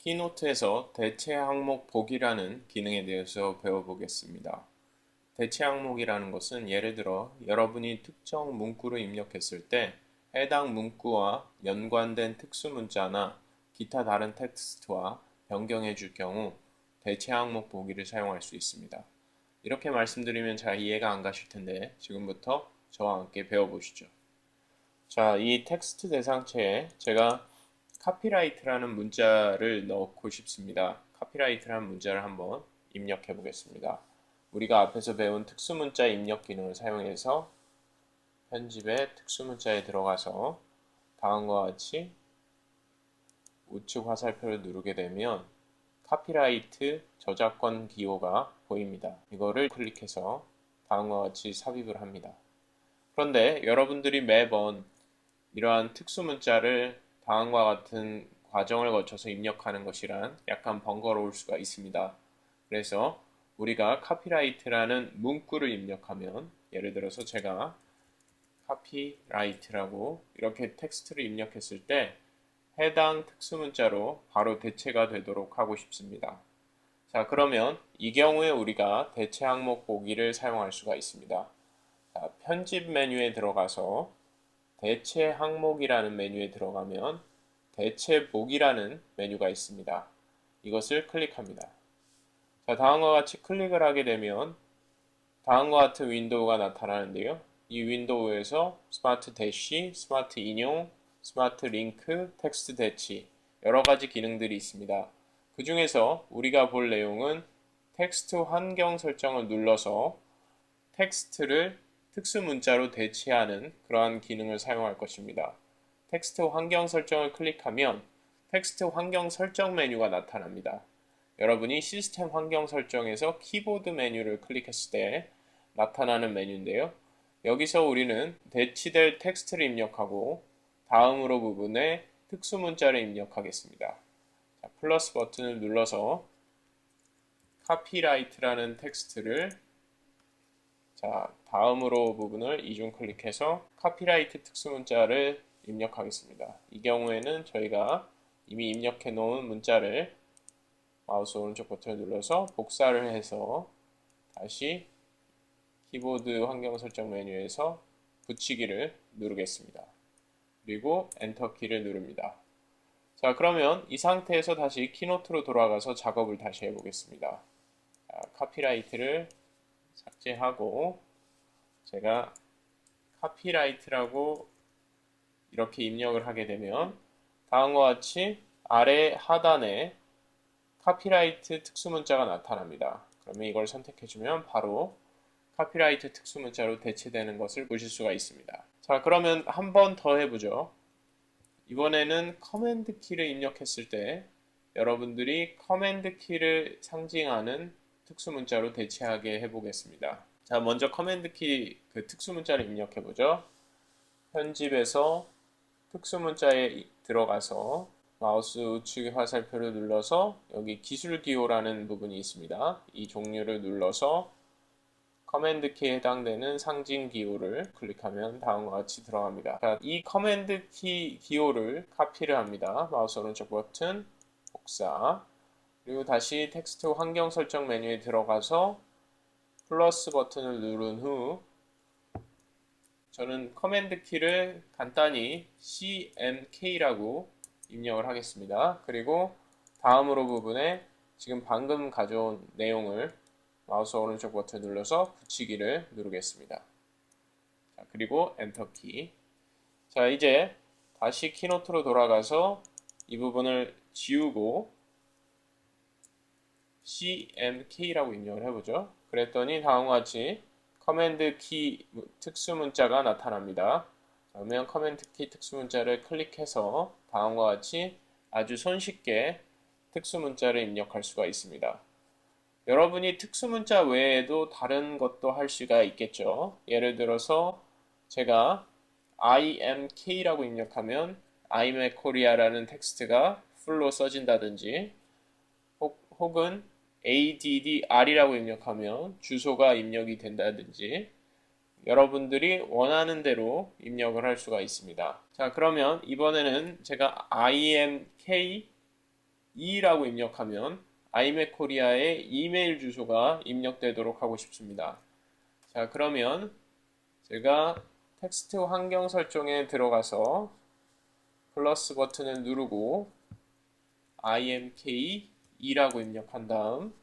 키노트에서 대체 항목 보기라는 기능에 대해서 배워보겠습니다. 대체 항목이라는 것은 예를 들어 여러분이 특정 문구를 입력했을 때 해당 문구와 연관된 특수 문자나 기타 다른 텍스트와 변경해 줄 경우 대체 항목 보기를 사용할 수 있습니다. 이렇게 말씀드리면 잘 이해가 안 가실 텐데 지금부터 저와 함께 배워보시죠. 자, 이 텍스트 대상체에 제가 카피라이트라는 문자를 넣고 싶습니다. 카피라이트라는 문자를 한번 입력해 보겠습니다. 우리가 앞에서 배운 특수문자 입력 기능을 사용해서 편집의 특수문자에 들어가서 다음과 같이 우측 화살표를 누르게 되면 카피라이트 저작권 기호가 보입니다. 이거를 클릭해서 다음과 같이 삽입을 합니다. 그런데 여러분들이 매번 이러한 특수문자를 다음과 같은 과정을 거쳐서 입력하는 것이란 약간 번거로울 수가 있습니다. 그래서 우리가 카피라이트라는 문구를 입력하면 예를 들어서 제가 카피라이트라고 이렇게 텍스트를 입력했을 때 해당 특수문자로 바로 대체가 되도록 하고 싶습니다. 자, 그러면 이 경우에 우리가 대체 항목 보기를 사용할 수가 있습니다. 자, 편집 메뉴에 들어가서 대체 항목이라는 메뉴에 들어가면 대체 보기라는 메뉴가 있습니다. 이것을 클릭합니다. 자, 다음과 같이 클릭을 하게 되면 다음과 같은 윈도우가 나타나는데요. 이 윈도우에서 스마트 대시, 스마트 인용, 스마트 링크, 텍스트 대치 여러 가지 기능들이 있습니다. 그 중에서 우리가 볼 내용은 텍스트 환경 설정을 눌러서 텍스트를 특수 문자로 대체하는 그러한 기능을 사용할 것입니다. 텍스트 환경 설정을 클릭하면 텍스트 환경 설정 메뉴가 나타납니다. 여러분이 시스템 환경 설정에서 키보드 메뉴를 클릭했을 때 나타나는 메뉴인데요. 여기서 우리는 대치될 텍스트를 입력하고 다음으로 부분에 특수 문자를 입력하겠습니다. 자, 플러스 버튼을 눌러서 카피라이트라는 텍스트를 다음으로 부분을 이중 클릭해서 카피라이트 특수 문자를 입력하겠습니다. 이 경우에는 저희가 이미 입력해 놓은 문자를 마우스 오른쪽 버튼을 눌러서 복사를 해서 다시 키보드 환경 설정 메뉴에서 붙이기를 누르겠습니다. 그리고 엔터 키를 누릅니다. 자, 그러면 이 상태에서 다시 키노트로 돌아가서 작업을 다시 해보겠습니다. 자, 카피라이트를 삭제하고 제가 카피라이트라고 이렇게 입력을 하게 되면 다음과 같이 아래 하단에 카피라이트 특수문자가 나타납니다. 그러면 이걸 선택해주면 바로 카피라이트 특수문자로 대체되는 것을 보실 수가 있습니다. 자, 그러면 한 번 더 해보죠. 이번에는 커맨드 키를 입력했을 때 여러분들이 커맨드 키를 상징하는 특수문자로 대체하게 해보겠습니다. 자, 먼저 커맨드 키 그 특수문자를 입력해보죠. 편집에서 특수문자에 들어가서 마우스 우측 화살표를 눌러서 여기 기술 기호라는 부분이 있습니다. 이 종류를 눌러서 커맨드 키에 해당되는 상징 기호를 클릭하면 다음과 같이 들어갑니다. 자, 이 커맨드 키 기호를 카피를 합니다. 마우스 오른쪽 버튼 복사 그리고 다시 텍스트 환경 설정 메뉴에 들어가서 플러스 버튼을 누른 후 저는 커맨드 키를 간단히 CMK라고 입력을 하겠습니다. 그리고 다음으로 부분에 지금 방금 가져온 내용을 마우스 오른쪽 버튼 눌러서 붙이기를 누르겠습니다. 자, 그리고 엔터 키. 자, 이제 다시 키노트로 돌아가서 이 부분을 지우고 CMK라고 입력을 해보죠. 그랬더니 다음과 같이 커맨드 키 특수 문자가 나타납니다. 그러면 커맨드 키 특수 문자를 클릭해서 다음과 같이 아주 손쉽게 특수 문자를 입력할 수가 있습니다. 여러분이 특수 문자 외에도 다른 것도 할 수가 있겠죠. 예를 들어서 제가 IMK라고 입력하면 I'm a Korea라는 텍스트가 풀로 써진다든지 혹은 ADDR이라고 입력하면 주소가 입력이 된다든지 여러분들이 원하는 대로 입력을 할 수가 있습니다. 자, 그러면 이번에는 제가 IMK 2라고 입력하면 아이맥 코리아의 이메일 주소가 입력되도록 하고 싶습니다. 자, 그러면 제가 텍스트 환경 설정에 들어가서 플러스 버튼을 누르고 imk2라고 입력한 다음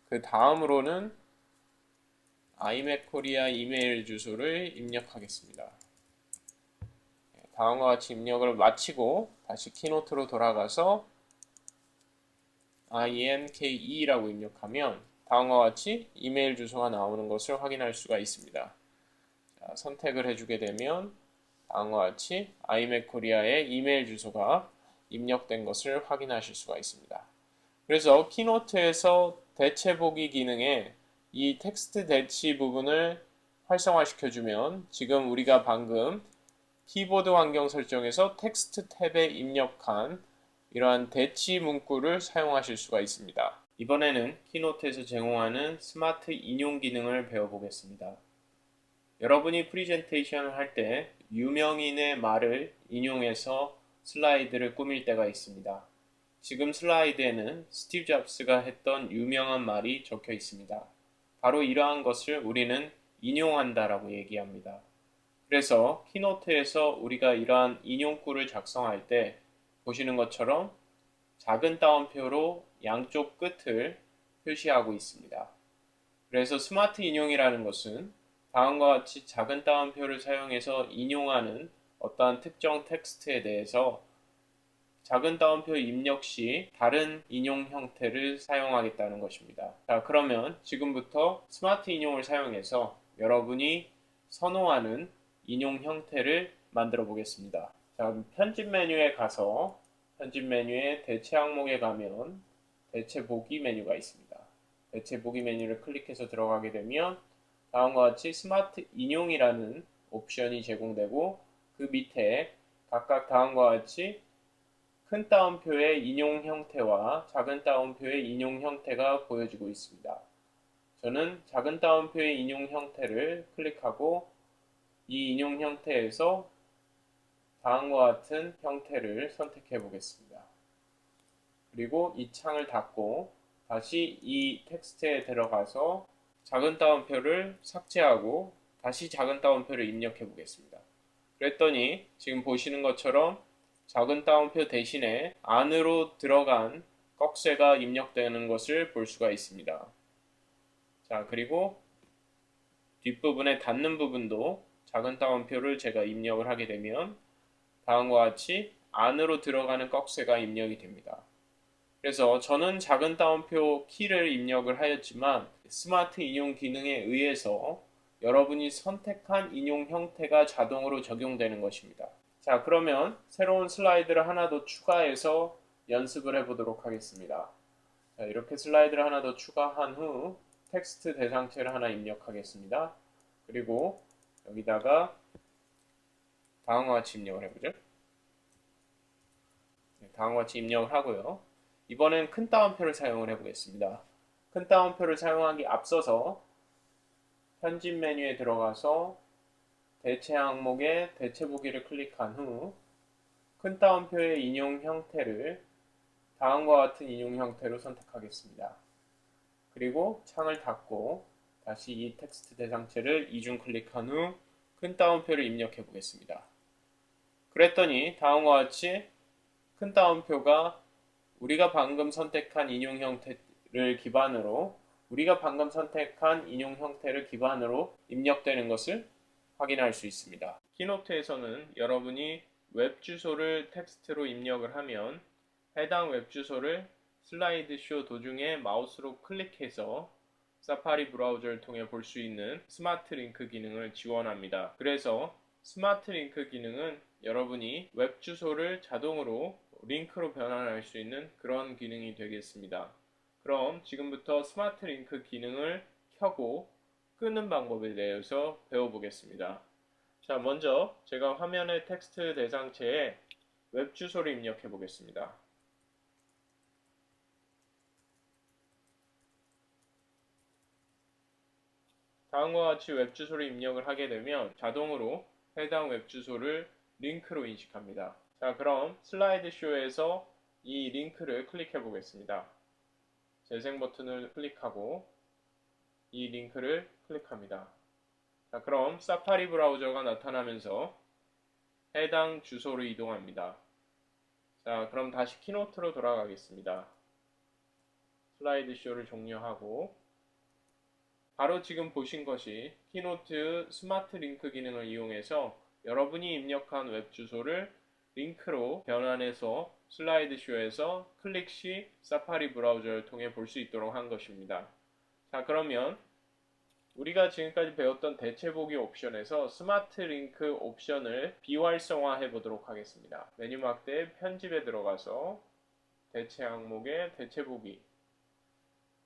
그 다음으로는 아이맥 코리아 이메일 주소를 입력하겠습니다. 다음과 같이 입력을 마치고 다시 키노트로 돌아가서 imk2라고 입력하면 다음과 같이 이메일 주소가 나오는 것을 확인할 수가 있습니다. 자, 선택을 해주게 되면 다음과 같이 아이맥 코리아의 이메일 주소가 입력된 것을 확인하실 수가 있습니다. 그래서 키노트에서 대체 보기 기능에 이 텍스트 대치 부분을 활성화시켜주면 지금 우리가 방금 키보드 환경 설정에서 텍스트 탭에 입력한 이러한 대치 문구를 사용하실 수가 있습니다. 이번에는 키노트에서 제공하는 스마트 인용 기능을 배워보겠습니다. 여러분이 프리젠테이션을 할 때 유명인의 말을 인용해서 슬라이드를 꾸밀 때가 있습니다. 지금 슬라이드에는 스티브 잡스가 했던 유명한 말이 적혀 있습니다. 바로 이러한 것을 우리는 인용한다라고 얘기합니다. 그래서 키노트에서 우리가 이러한 인용구를 작성할 때 보시는 것처럼 작은 따옴표로 양쪽 끝을 표시하고 있습니다. 그래서 스마트 인용이라는 것은 다음과 같이 작은 따옴표를 사용해서 인용하는 어떠한 특정 텍스트에 대해서 작은 따옴표 입력 시 다른 인용 형태를 사용하겠다는 것입니다. 자, 그러면 지금부터 스마트 인용을 사용해서 여러분이 선호하는 인용 형태를 만들어 보겠습니다. 자, 편집 메뉴에 가서 편집 메뉴에 대체 항목에 가면 대체 보기 메뉴가 있습니다. 대체 보기 메뉴를 클릭해서 들어가게 되면 다음과 같이 스마트 인용이라는 옵션이 제공되고 그 밑에 각각 다음과 같이 큰 따옴표의 인용 형태와 작은 따옴표의 인용 형태가 보여지고 있습니다. 저는 작은 따옴표의 인용 형태를 클릭하고 이 인용 형태에서 다음과 같은 형태를 선택해 보겠습니다. 그리고 이 창을 닫고 다시 이 텍스트에 들어가서 작은 따옴표를 삭제하고 다시 작은 따옴표를 입력해 보겠습니다. 그랬더니 지금 보시는 것처럼 작은 따옴표 대신에 안으로 들어간 꺽쇠가 입력되는 것을 볼 수가 있습니다. 자, 그리고 뒷부분에 닿는 부분도 작은 따옴표를 제가 입력을 하게 되면 다음과 같이 안으로 들어가는 꺽쇠가 입력이 됩니다. 그래서 저는 작은 따옴표 키를 입력을 하였지만 스마트 인용 기능에 의해서 여러분이 선택한 인용 형태가 자동으로 적용되는 것입니다. 자, 그러면 새로운 슬라이드를 하나 더 추가해서 연습을 해보도록 하겠습니다. 자, 이렇게 슬라이드를 하나 더 추가한 후 텍스트 대상체를 하나 입력하겠습니다. 그리고 여기다가 다음과 같이 입력을 해보죠. 다음과 같이 입력을 하고요. 이번엔 큰 따옴표를 사용을 해보겠습니다. 큰 따옴표를 사용하기 앞서서 편집 메뉴에 들어가서 대체 항목에 대체 보기를 클릭한 후 큰 따옴표의 인용 형태를 다음과 같은 인용 형태로 선택하겠습니다. 그리고 창을 닫고 다시 이 텍스트 대상체를 이중 클릭한 후 큰 따옴표를 입력해 보겠습니다. 그랬더니 다음과 같이 큰 따옴표가 우리가 방금 선택한 인용 형태를 기반으로 입력되는 것을 확인할 수 있습니다. 키노트에서는 여러분이 웹 주소를 텍스트로 입력을 하면 해당 웹 주소를 슬라이드 쇼 도중에 마우스로 클릭해서 사파리 브라우저를 통해 볼 수 있는 스마트 링크 기능을 지원합니다. 그래서 스마트 링크 기능은 여러분이 웹 주소를 자동으로 링크로 변환할 수 있는 그런 기능이 되겠습니다. 그럼 지금부터 스마트 링크 기능을 켜고 끄는 방법에 대해서 배워보겠습니다. 자, 먼저 제가 화면의 텍스트 대상체에 웹 주소를 입력해 보겠습니다. 다음과 같이 웹 주소를 입력을 하게 되면 자동으로 해당 웹 주소를 링크로 인식합니다. 자, 그럼 슬라이드 쇼에서 이 링크를 클릭해 보겠습니다. 재생 버튼을 클릭하고 이 링크를 클릭합니다. 자, 그럼 사파리 브라우저가 나타나면서 해당 주소로 이동합니다. 자, 그럼 다시 키노트로 돌아가겠습니다. 슬라이드 쇼를 종료하고 바로 지금 보신 것이 키노트 스마트 링크 기능을 이용해서 여러분이 입력한 웹 주소를 링크로 변환해서 슬라이드 쇼에서 클릭 시 사파리 브라우저를 통해 볼 수 있도록 한 것입니다. 자, 그러면 우리가 지금까지 배웠던 대체 보기 옵션에서 스마트 링크 옵션을 비활성화해 보도록 하겠습니다. 메뉴 막대 편집에 들어가서 대체 항목에 대체 보기.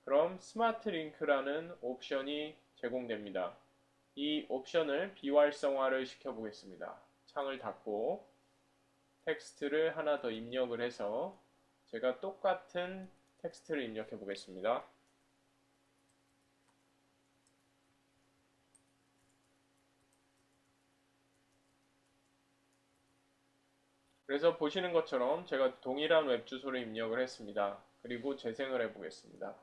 그럼 스마트 링크라는 옵션이 제공됩니다. 이 옵션을 비활성화를 시켜 보겠습니다. 창을 닫고 텍스트를 하나 더 입력을 해서 제가 똑같은 텍스트를 입력해 보겠습니다. 그래서 보시는 것처럼 제가 동일한 웹 주소를 입력을 했습니다. 그리고 재생을 해 보겠습니다.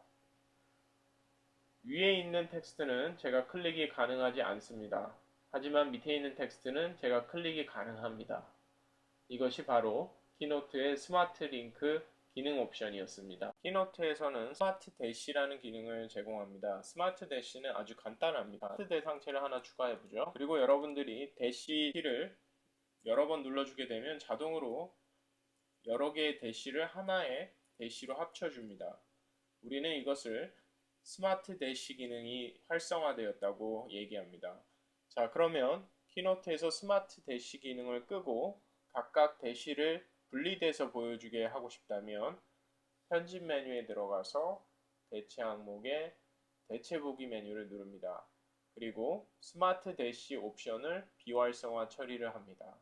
위에 있는 텍스트는 제가 클릭이 가능하지 않습니다. 하지만 밑에 있는 텍스트는 제가 클릭이 가능합니다. 이것이 바로 키노트의 스마트 링크 기능 옵션이었습니다. 키노트에서는 스마트 대시라는 기능을 제공합니다. 스마트 대시는 아주 간단합니다. 스마트 대상체를 하나 추가해보죠. 그리고 여러분들이 대시 키를 여러 번 눌러주게 되면 자동으로 여러 개의 대시를 하나의 대시로 합쳐줍니다. 우리는 이것을 스마트 대시 기능이 활성화되었다고 얘기합니다. 자, 그러면 키노트에서 스마트 대시 기능을 끄고 각각 대시를 분리돼서 보여주게 하고 싶다면 편집 메뉴에 들어가서 대체 항목에 대체 보기 메뉴를 누릅니다. 그리고 스마트 대시 옵션을 비활성화 처리를 합니다.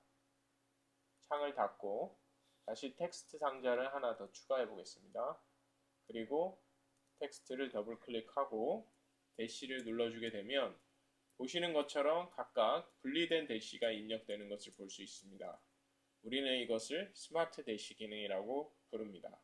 창을 닫고 다시 텍스트 상자를 하나 더 추가해 보겠습니다. 그리고 텍스트를 더블 클릭하고 대시를 눌러주게 되면 보시는 것처럼 각각 분리된 대시가 입력되는 것을 볼 수 있습니다. 우리는 이것을 스마트 대시 기능이라고 부릅니다.